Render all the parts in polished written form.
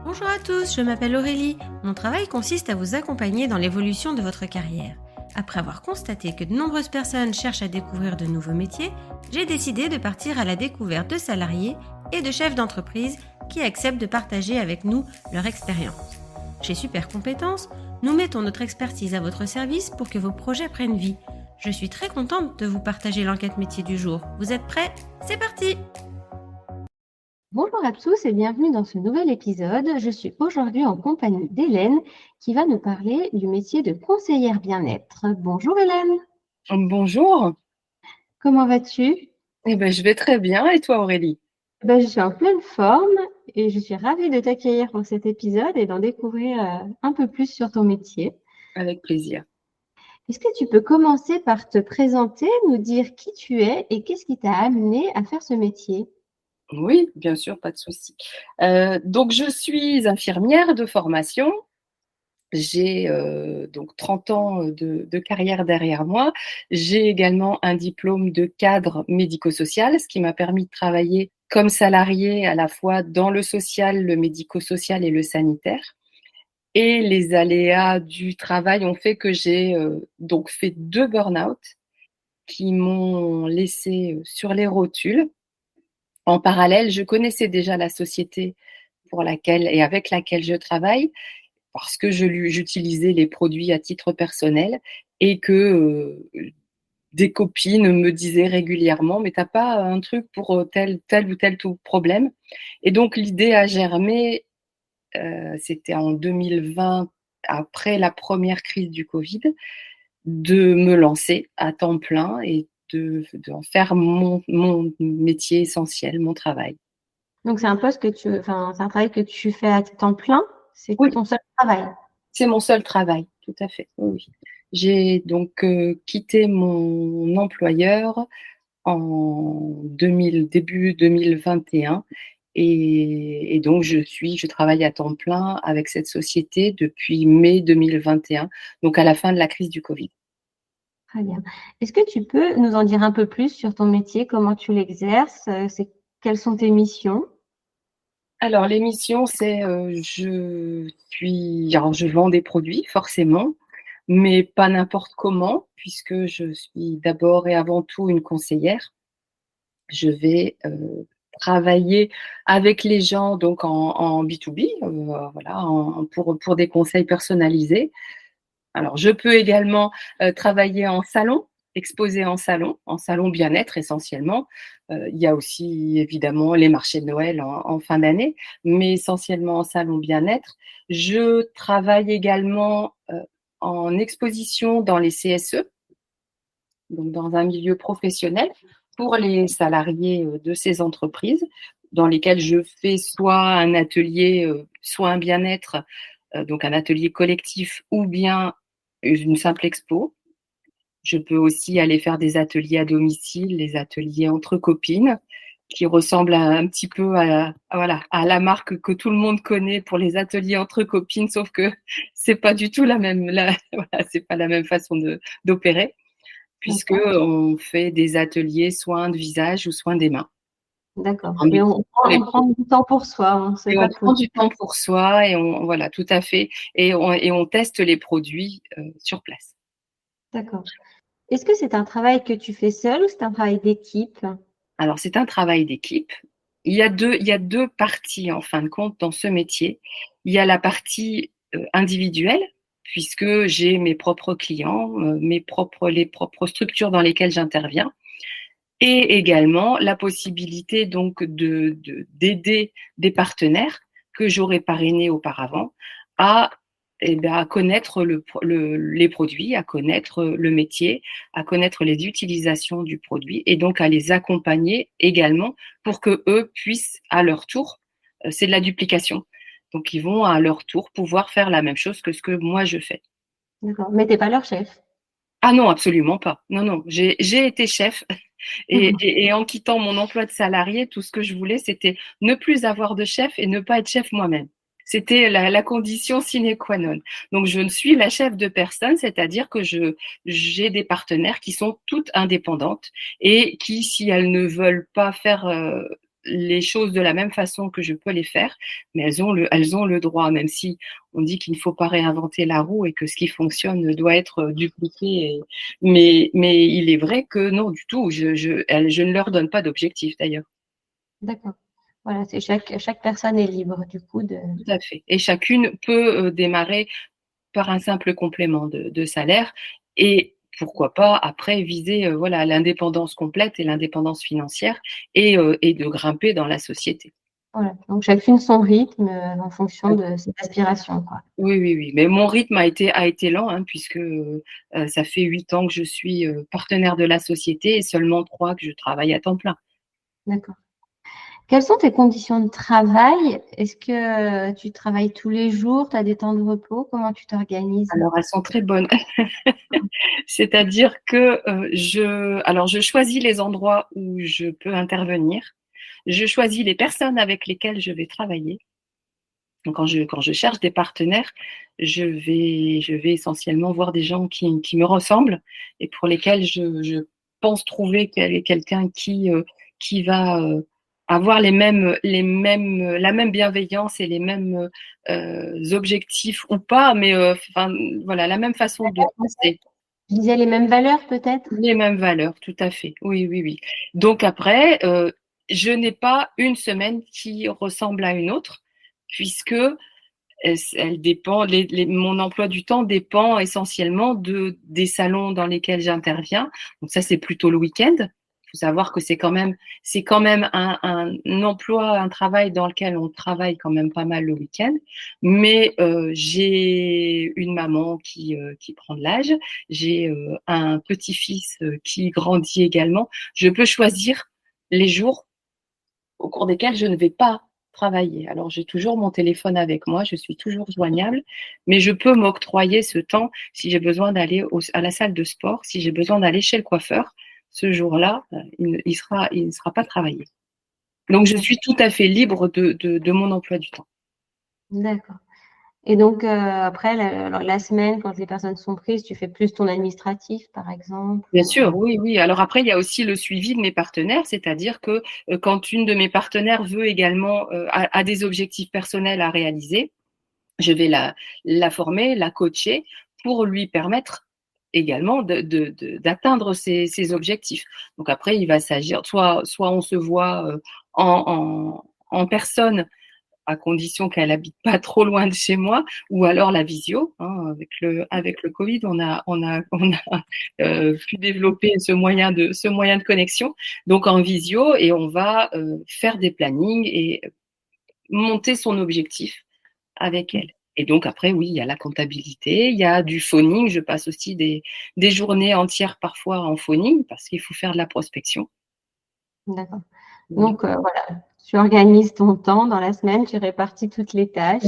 Bonjour à tous, je m'appelle Aurélie. Mon travail consiste à vous accompagner dans l'évolution de votre carrière. Après avoir constaté que de nombreuses personnes cherchent à découvrir de nouveaux métiers, j'ai décidé de partir à la découverte de salariés et de chefs d'entreprise qui acceptent de partager avec nous leur expérience. Chez Super Compétences, nous mettons notre expertise à votre service pour que vos projets prennent vie. Je suis très contente de vous partager l'enquête métier du jour. Vous êtes prêts? C'est parti! Bonjour à tous et bienvenue dans ce nouvel épisode. Je suis aujourd'hui en compagnie d'Hélène qui va nous parler du métier de conseillère bien-être. Bonjour Hélène, Bonjour, comment vas-tu? je vais très bien. Et toi, Aurélie? Je suis en pleine forme et je suis ravie de t'accueillir pour cet épisode et d'en découvrir un peu plus sur ton métier. Avec plaisir. Est-ce que tu peux commencer par te présenter, nous dire qui tu es et qu'est-ce qui t'a amené à faire ce métier? Oui, bien sûr, pas de souci. Donc, je suis infirmière de formation. J'ai donc 30 ans de carrière derrière moi. J'ai également un diplôme de cadre médico-social, ce qui m'a permis de travailler comme salariée à la fois dans le social, le médico-social et le sanitaire. Et les aléas du travail ont fait que j'ai donc fait 2 burn-out qui m'ont laissée sur les rotules. En parallèle, je connaissais déjà la société pour laquelle et avec laquelle je travaille parce que j'utilisais les produits à titre personnel et que des copines me disaient régulièrement: «Mais tu as pas un truc pour, tel ou tel tout problème?» Et donc l'idée a germé, c'était en 2020, après la première crise du covid, de me lancer à temps plein et d'en faire mon métier essentiel, mon travail. Donc c'est un c'est un travail que tu fais à temps plein, c'est Oui, ton seul travail. c'est mon seul travail, tout à fait, oui, oui. J'ai donc quitté mon employeur en début 2021 et donc je travaille à temps plein avec cette société depuis mai 2021, donc à la fin de la crise du covid. Très bien. Est-ce que tu peux nous en dire un peu plus sur ton métier, comment tu l'exerces, quelles sont tes missions? Alors l'émission, c'est, je vends des produits forcément, mais pas n'importe comment puisque je suis d'abord et avant tout une conseillère. Je vais, travailler avec les gens donc en B2B, voilà, pour des conseils personnalisés. Alors je peux également, travailler en salon, exposer en salon bien-être essentiellement. Il y a aussi évidemment les marchés de Noël en fin d'année, mais essentiellement en salon bien-être. Je travaille également, en exposition dans les CSE, donc dans un milieu professionnel, pour les salariés, de ces entreprises, dans lesquelles je fais soit un atelier, soit un bien-être, donc un atelier collectif ou bien une simple expo. Je peux aussi aller faire des ateliers à domicile, les ateliers entre copines, qui ressemblent un petit peu voilà, à la marque que tout le monde connaît pour les ateliers entre copines, sauf que c'est pas du tout voilà, c'est pas la même façon d'opérer, puisque D'accord, on fait des ateliers soins de visage ou soins des mains. d'accord. En Et on utilisant prend les on prend du temps pour soi, on ne se Et on prend papouille. du temps pour soi et voilà, tout à fait, et on teste les produits, sur place. D'accord. Est-ce que c'est un travail que tu fais seul ou c'est un travail d'équipe? Alors c'est un travail d'équipe. Il y a deux parties en fin de compte dans ce métier. Il y a la partie, individuelle, puisque j'ai mes propres clients, les propres structures dans lesquelles j'interviens, et également la possibilité donc d'aider des partenaires que j'aurais parrainés auparavant à à connaître les produits, à connaître le métier, à connaître les utilisations du produit et donc à les accompagner également pour qu'eux puissent à leur tour, c'est de la duplication, donc ils vont à leur tour pouvoir faire la même chose que ce que moi je fais. D'accord, mais tu es pas leur chef? Ah non, absolument pas. Non, non, j'ai été chef et en quittant mon emploi de salarié, tout ce que je voulais, c'était ne plus avoir de chef et ne pas être chef moi-même. C'était la condition sine qua non. Donc je ne suis la chef de personne, c'est-à-dire que j'ai des partenaires qui sont toutes indépendantes et qui, si elles ne veulent pas faire, les choses de la même façon que je peux les faire, mais elles ont le droit, même si on dit qu'il ne faut pas réinventer la roue et que ce qui fonctionne doit être dupliqué. Mais il est vrai que non, du tout, je ne leur donne pas d'objectif d'ailleurs. D'accord. Voilà, c'est chaque personne est libre du coup de. Tout à fait. Et chacune peut démarrer par un simple complément de salaire et pourquoi pas après viser voilà l'indépendance complète et l'indépendance financière et de grimper dans la société. Voilà. Donc chacune son rythme en fonction de ses aspirations, quoi. Oui, oui, oui. Mais mon rythme a été lent hein, puisque ça fait 8 ans que je suis partenaire de la société et seulement 3 que je travaille à temps plein. D'accord. Quelles sont tes conditions de travail? Est-ce que tu travailles tous les jours? Tu as des temps de repos? Comment tu t'organises? Alors elles sont très bonnes. C'est-à-dire que je choisis les endroits où je peux intervenir. Je choisis les personnes avec lesquelles je vais travailler. Donc quand je cherche des partenaires, je vais essentiellement voir des gens qui me ressemblent et pour lesquels je pense trouver quelqu'un qui va avoir la même bienveillance et les mêmes objectifs ou pas, mais enfin voilà, la même façon de penser. Je disais les mêmes valeurs peut-être? Les mêmes valeurs, tout à fait. Oui, oui, oui. Donc après, je n'ai pas une semaine qui ressemble à une autre, puisque elle dépend, mon emploi du temps dépend essentiellement des salons dans lesquels j'interviens. Donc ça, c'est plutôt le week-end. Il faut savoir que c'est quand même un emploi, un travail dans lequel on travaille quand même pas mal le week-end. Mais j'ai une maman qui prend de l'âge, j'ai un petit-fils qui grandit également. Je peux choisir les jours au cours desquels je ne vais pas travailler. Alors, j'ai toujours mon téléphone avec moi, je suis toujours joignable, mais je peux m'octroyer ce temps si j'ai besoin d'aller à la salle de sport, si j'ai besoin d'aller chez le coiffeur. Ce jour-là, il ne sera pas travaillé. Donc, je suis tout à fait libre de mon emploi du temps. D'accord. Et donc après la semaine, quand les personnes sont prises, tu fais plus ton administratif, par exemple? Bien sûr, oui, oui. Alors après, il y a aussi le suivi de mes partenaires, c'est-à-dire que quand une de mes partenaires veut également a des objectifs personnels à réaliser, je vais la former, la coacher pour lui permettre également d'atteindre ses objectifs. Donc après, il va s'agir, soit on se voit en personne, à condition qu'elle habite pas trop loin de chez moi, ou alors la visio. Hein, avec le Covid, on a pu développer ce moyen de connexion. Donc en visio, et on va faire des plannings et monter son objectif avec elle. Et donc après, oui, il y a la comptabilité, il y a du phoning. Je passe aussi des journées entières parfois en phoning parce qu'il faut faire de la prospection. D'accord. Donc voilà, tu organises ton temps dans la semaine, tu répartis toutes les tâches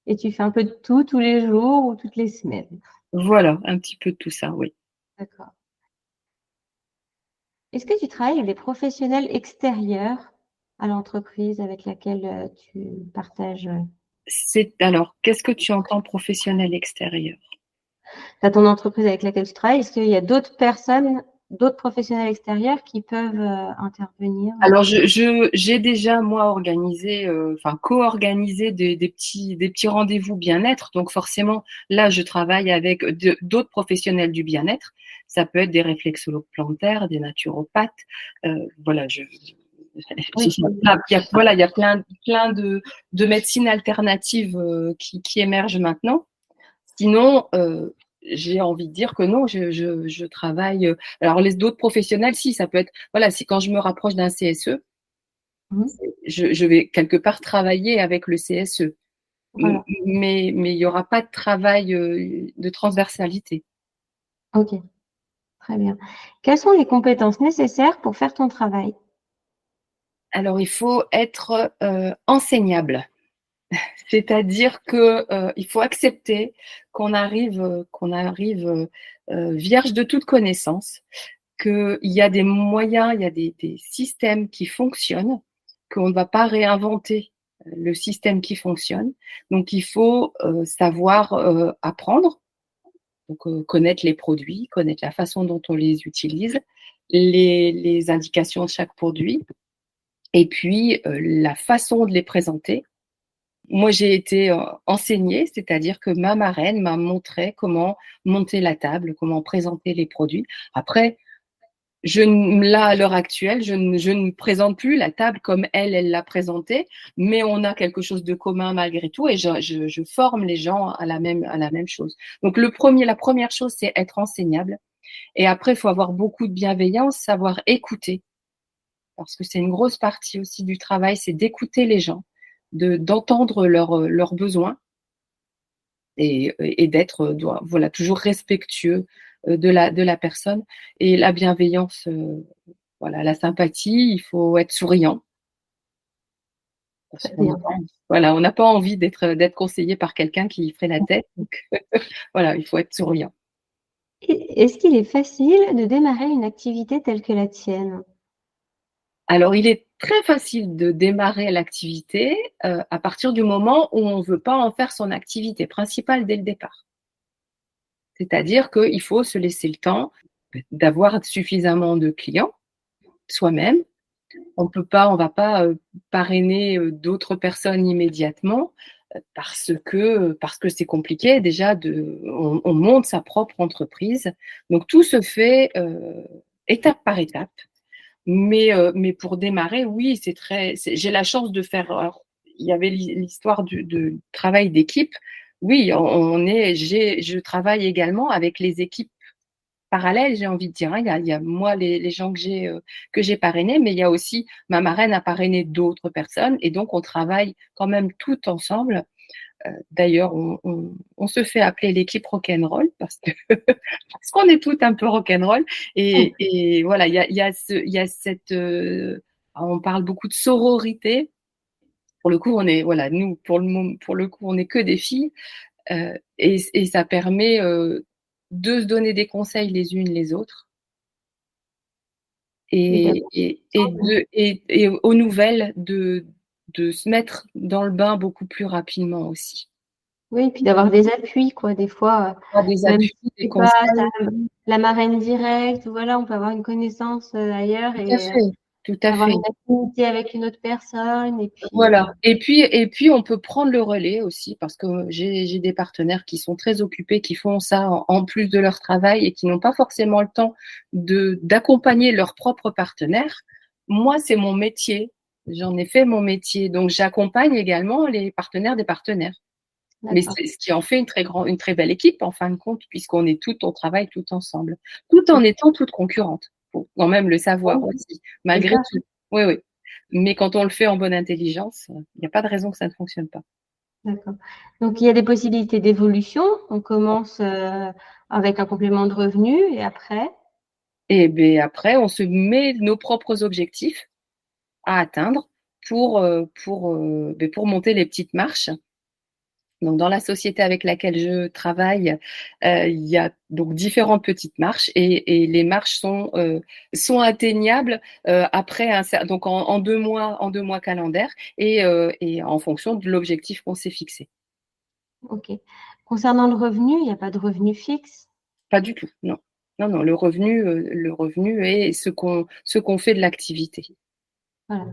et tu fais un peu de tout tous les jours ou toutes les semaines. Voilà, un petit peu de tout ça, oui. D'accord. Est-ce que tu travailles avec des professionnels extérieurs à l'entreprise avec laquelle tu partages? Alors, qu'est-ce que tu entends professionnel extérieur? Tu as ton entreprise avec laquelle tu travailles, est-ce qu'il y a d'autres personnes, d'autres professionnels extérieurs qui peuvent intervenir? Alors, j'ai déjà, moi, organisé, enfin, co-organisé des petits rendez-vous bien-être. Donc, forcément, là, je travaille avec d'autres professionnels du bien-être. Ça peut être des réflexologues plantaires, des naturopathes. Voilà, Oui. il y a plein de médecines alternatives qui émergent maintenant. Sinon, j'ai envie de dire que non, je travaille. Alors les d'autres professionnels, si ça peut être, voilà, si quand je me rapproche d'un CSE, Mmh. je vais quelque part travailler avec le CSE, Voilà. mais il y aura pas de travail de transversalité. OK, très bien. Quelles sont les compétences nécessaires pour faire ton travail? Alors il faut être enseignable. C'est-à-dire que il faut accepter qu'on arrive vierge de toute connaissance, qu'il y a des moyens, il y a des systèmes qui fonctionnent, qu'on ne va pas réinventer le système qui fonctionne. Donc il faut savoir apprendre, donc connaître les produits, connaître la façon dont on les utilise, les indications de chaque produit, Et puis, la façon de les présenter. Moi, j'ai été enseignée, c'est-à-dire que ma marraine m'a montré comment monter la table, comment présenter les produits. Après, là, à l'heure actuelle, je ne présente plus la table comme elle l'a présentée, mais on a quelque chose de commun malgré tout et je forme les gens à la même chose. Donc, la première chose, c'est être enseignable. Et après, il faut avoir beaucoup de bienveillance, savoir écouter, parce que c'est une grosse partie aussi du travail, c'est d'écouter les gens, d'entendre leurs besoins et d'être voilà, toujours respectueux de la personne. Et la bienveillance, voilà, la sympathie, il faut être souriant. Parce Très qu'on bien. n'a pas envie, voilà, on n'a pas envie d'être conseillé par quelqu'un qui ferait la tête. Donc, voilà, il faut être souriant. Est-ce qu'il est facile de démarrer une activité telle que la tienne? Alors, il est très facile de démarrer l'activité à partir du moment où on ne veut pas en faire son activité principale dès le départ. C'est-à-dire qu'il faut se laisser le temps d'avoir suffisamment de clients soi-même. On va pas parrainer d'autres personnes immédiatement parce que c'est compliqué déjà on monte sa propre entreprise. Donc tout se fait étape par étape. Mais pour démarrer, oui, j'ai la chance de faire. Alors, il y avait l'histoire de travail d'équipe. Oui, je travaille également avec les équipes parallèles, j'ai envie de dire. Il y a moi, les gens que j'ai parrainés, mais il y a aussi ma marraine a parrainé d'autres personnes. Et donc, on travaille quand même tout ensemble. D'ailleurs, on se fait appeler l'équipe rock'n'roll parce qu'on est toutes un peu rock'n'roll. Et voilà, il y a cette. On parle beaucoup de sororité. Pour le coup, nous, pour le coup, on n'est que des filles. Et ça permet de se donner des conseils les unes les autres. Et aux nouvelles de se mettre dans le bain beaucoup plus rapidement aussi. Oui, puis d'avoir des appuis, quoi. Des fois, Des même appuis, si des c'est pas conseils. la marraine directe, voilà, on peut avoir une connaissance ailleurs Tout à et fait, tout à avoir fait. une affinité avec une autre personne. Et puis, Voilà. Et puis, on peut prendre le relais aussi parce que j'ai des partenaires qui sont très occupés, qui font ça en plus de leur travail et qui n'ont pas forcément le temps d'accompagner leurs propres partenaires. Moi, c'est mon métier. J'en ai fait mon métier. Donc, j'accompagne également les partenaires des partenaires. Mais d'accord. c'est ce qui en fait une très belle équipe en fin de compte, on travaille tout ensemble, tout en étant toutes concurrentes. Faut quand même le savoir Oui, aussi, c'est malgré ça, tout. Oui, oui. Mais quand on le fait en bonne intelligence, il n'y a pas de raison que ça ne fonctionne pas. d'accord. Donc, il y a des possibilités d'évolution. On commence avec un complément de revenu et après, Et ben après, on se met nos propres objectifs à atteindre pour monter les petites marches. Donc, dans la société avec laquelle je travaille, il y a donc différentes petites marches et les marches sont atteignables après donc en 2 mois calendaires et en fonction de l'objectif qu'on s'est fixé. ok. Concernant le revenu, il n'y a pas de revenu fixe. Pas du tout, non. Non, non, le revenu est ce qu'on fait de l'activité. Voilà.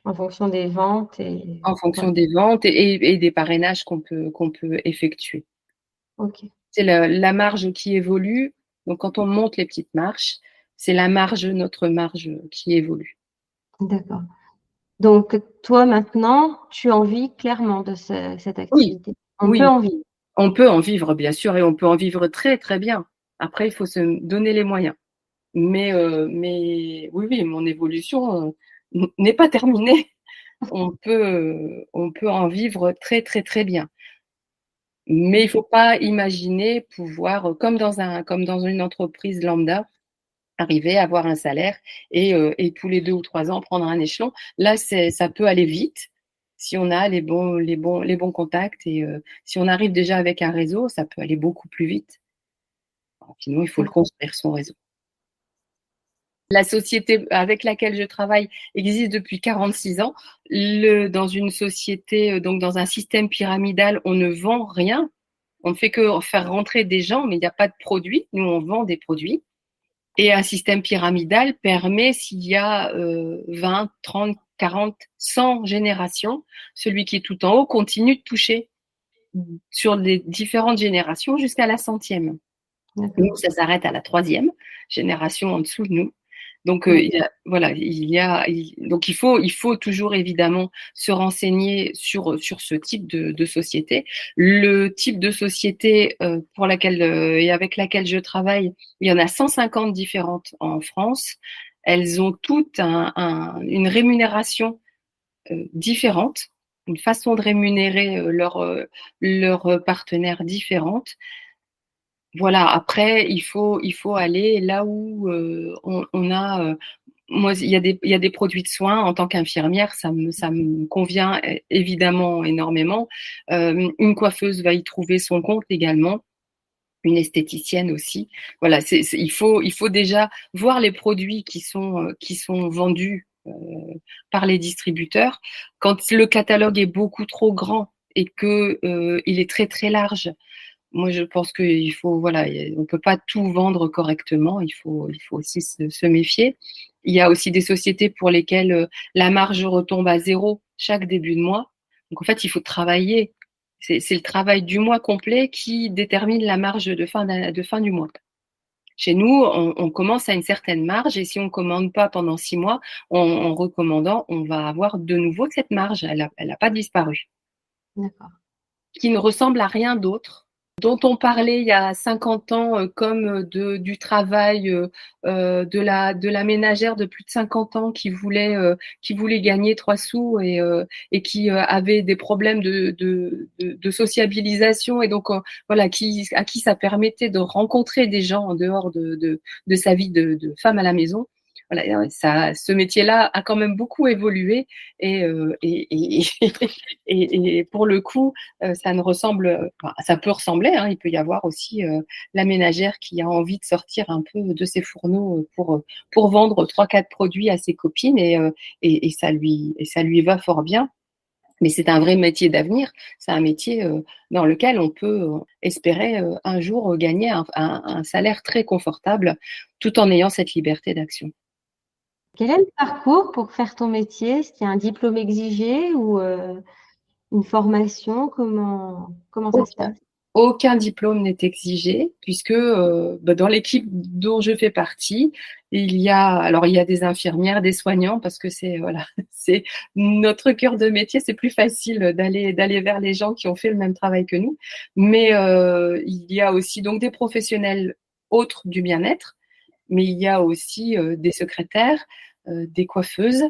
En fonction des ventes et En fonction voilà. des ventes et des parrainages qu'on peut effectuer. Ok, C'est la marge qui évolue. Donc, quand on monte les petites marches, c'est notre marge qui évolue. d'accord. Donc, toi, maintenant, tu en vis clairement de cette Oui, activité. On peut oui, en vivre. on peut en vivre, bien sûr, et on peut en vivre très, très bien. Après, il faut se donner les moyens. Mais oui, oui, mon évolution n'est pas terminée. On peut en vivre très, très, très bien. Mais il ne faut pas imaginer pouvoir, comme dans une entreprise lambda, arriver à avoir un salaire et tous les 2 ou 3 ans prendre un échelon. Là, ça peut aller vite si on a les bons contacts et si on arrive déjà avec un réseau, ça peut aller beaucoup plus vite. Sinon, il faut le construire, son réseau. La société avec laquelle je travaille existe depuis 46 ans. Dans une société, donc dans un système pyramidal, on ne vend rien. On ne fait que faire rentrer des gens, mais il n'y a pas de produits. Nous, on vend des produits. Et un système pyramidal permet, s'il y a 20, 30, 40, 100 générations, celui qui est tout en haut continue de toucher sur les différentes générations jusqu'à la 100e. Nous, ça s'arrête à la 3e génération en dessous de nous. Donc, donc il faut toujours évidemment se renseigner sur ce type de société. Le type de société pour laquelle et avec laquelle je travaille, il y en a 150 différentes en France. Elles ont toutes une rémunération différente, une façon de rémunérer leurs partenaires différente. Voilà, après, il faut aller là où on a. Moi, il y a des produits de soins en tant qu'infirmière, ça me convient évidemment énormément. Une coiffeuse va y trouver son compte également, une esthéticienne aussi. Voilà, il faut déjà voir les produits qui sont vendus par les distributeurs. Quand le catalogue est beaucoup trop grand et que il est très très large. Moi, je pense qu'il faut, voilà, on peut pas tout vendre correctement. Il faut aussi se méfier. Il y a aussi des sociétés pour lesquelles la marge retombe à zéro chaque début de mois. Donc, en fait, il faut travailler. C'est le travail du mois complet qui détermine la marge de fin du mois. Chez nous, on commence à une certaine marge et si on commande pas pendant 6 mois, en recommandant, on va avoir de nouveau cette marge. Elle a pas disparu. D'accord. Qui ne ressemble à rien d'autre, dont on parlait il y a 50 ans comme du travail de la ménagère de plus de 50 ans qui voulait gagner 3 sous et qui avait des problèmes de sociabilisation et donc voilà à qui ça permettait de rencontrer des gens en dehors de sa vie de femme à la maison. Voilà, ce métier-là a quand même beaucoup évolué et pour le coup, ça ne ressemble, enfin, ça peut ressembler. Hein, il peut y avoir aussi la ménagère qui a envie de sortir un peu de ses fourneaux pour vendre 3-4 produits à ses copines et ça lui va fort bien. Mais c'est un vrai métier d'avenir. C'est un métier dans lequel on peut espérer un jour gagner un salaire très confortable tout en ayant cette liberté d'action. Quel est le parcours pour faire ton métier? Est-ce qu'il y a un diplôme exigé ou une formation? Comment ça se passe? Aucun diplôme n'est exigé puisque dans l'équipe dont je fais partie, il y a des infirmières, des soignants parce que c'est notre cœur de métier, c'est plus facile d'aller vers les gens qui ont fait le même travail que nous. Mais il y a aussi donc des professionnels autres du bien-être, mais il y a aussi des secrétaires, des coiffeuses,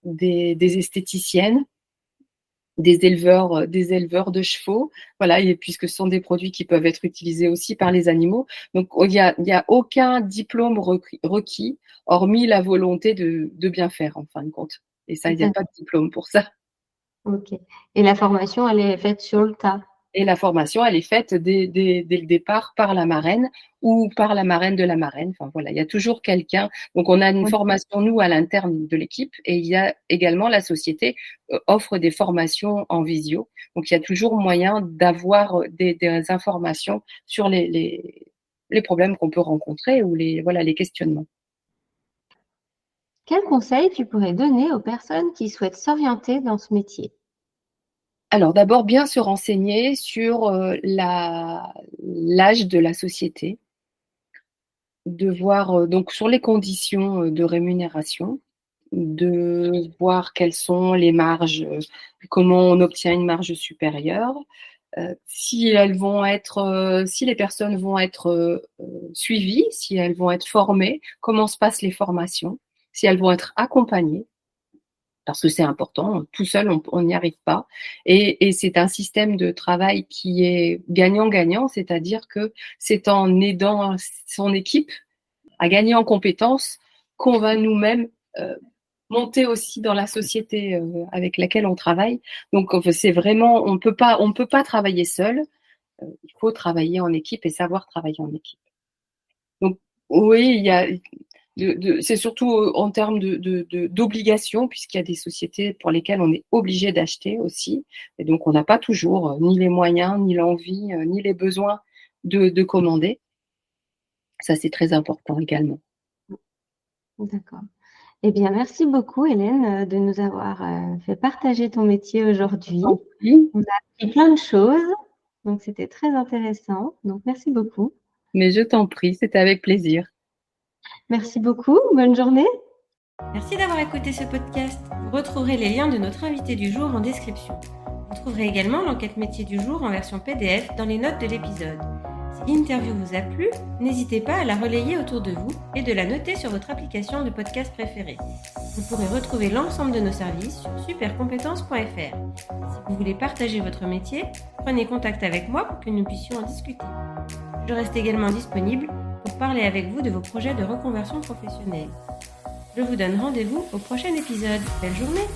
des esthéticiennes, des éleveurs de chevaux, voilà, et puisque ce sont des produits qui peuvent être utilisés aussi par les animaux. Donc, il y a aucun diplôme requis, hormis la volonté de bien faire, en fin de compte. Et ça, il n'y a pas de diplôme pour ça. Ok. Et la formation, elle est faite sur le tas? Et la formation, elle est faite dès le départ par la marraine ou par la marraine de la marraine. Enfin, voilà, il y a toujours quelqu'un. Donc, on a une formation, nous, à l'interne de l'équipe et il y a également la société offre des formations en visio. Donc, il y a toujours moyen d'avoir des informations sur les problèmes qu'on peut rencontrer ou les questionnements. Quel conseil tu pourrais donner aux personnes qui souhaitent s'orienter dans ce métier? Alors, d'abord, bien se renseigner sur l'âge de la société, de voir donc sur les conditions de rémunération, de voir quelles sont les marges, comment on obtient une marge supérieure, si les personnes vont être suivies, si elles vont être formées, comment se passent les formations, si elles vont être accompagnées. Parce que c'est important, tout seul on n'y arrive pas. Et c'est un système de travail qui est gagnant-gagnant, c'est-à-dire que c'est en aidant son équipe à gagner en compétences qu'on va nous-mêmes monter aussi dans la société avec laquelle on travaille. Donc c'est vraiment, on peut pas travailler seul, il faut travailler en équipe et savoir travailler en équipe. Donc oui, il y a c'est surtout en termes d'obligation, puisqu'il y a des sociétés pour lesquelles on est obligé d'acheter aussi. Et donc, on n'a pas toujours ni les moyens, ni l'envie, ni les besoins de commander. Ça, c'est très important également. D'accord. Eh bien, merci beaucoup, Hélène, de nous avoir fait partager ton métier aujourd'hui. Oui, On a appris plein de choses, donc c'était très intéressant. Donc, merci beaucoup. mais je t'en prie, c'était avec plaisir. Merci beaucoup. Bonne journée. Merci d'avoir écouté ce podcast. Vous retrouverez les liens de notre invité du jour en description. Vous trouverez également l'enquête métier du jour en version PDF dans les notes de l'épisode. Si l'interview vous a plu, n'hésitez pas à la relayer autour de vous et de la noter sur votre application de podcast préférée. Vous pourrez retrouver l'ensemble de nos services sur supercompétences.fr. Si vous voulez partager votre métier, prenez contact avec moi pour que nous puissions en discuter. Je reste également disponible pour parler avec vous de vos projets de reconversion professionnelle. Je vous donne rendez-vous au prochain épisode. Belle journée!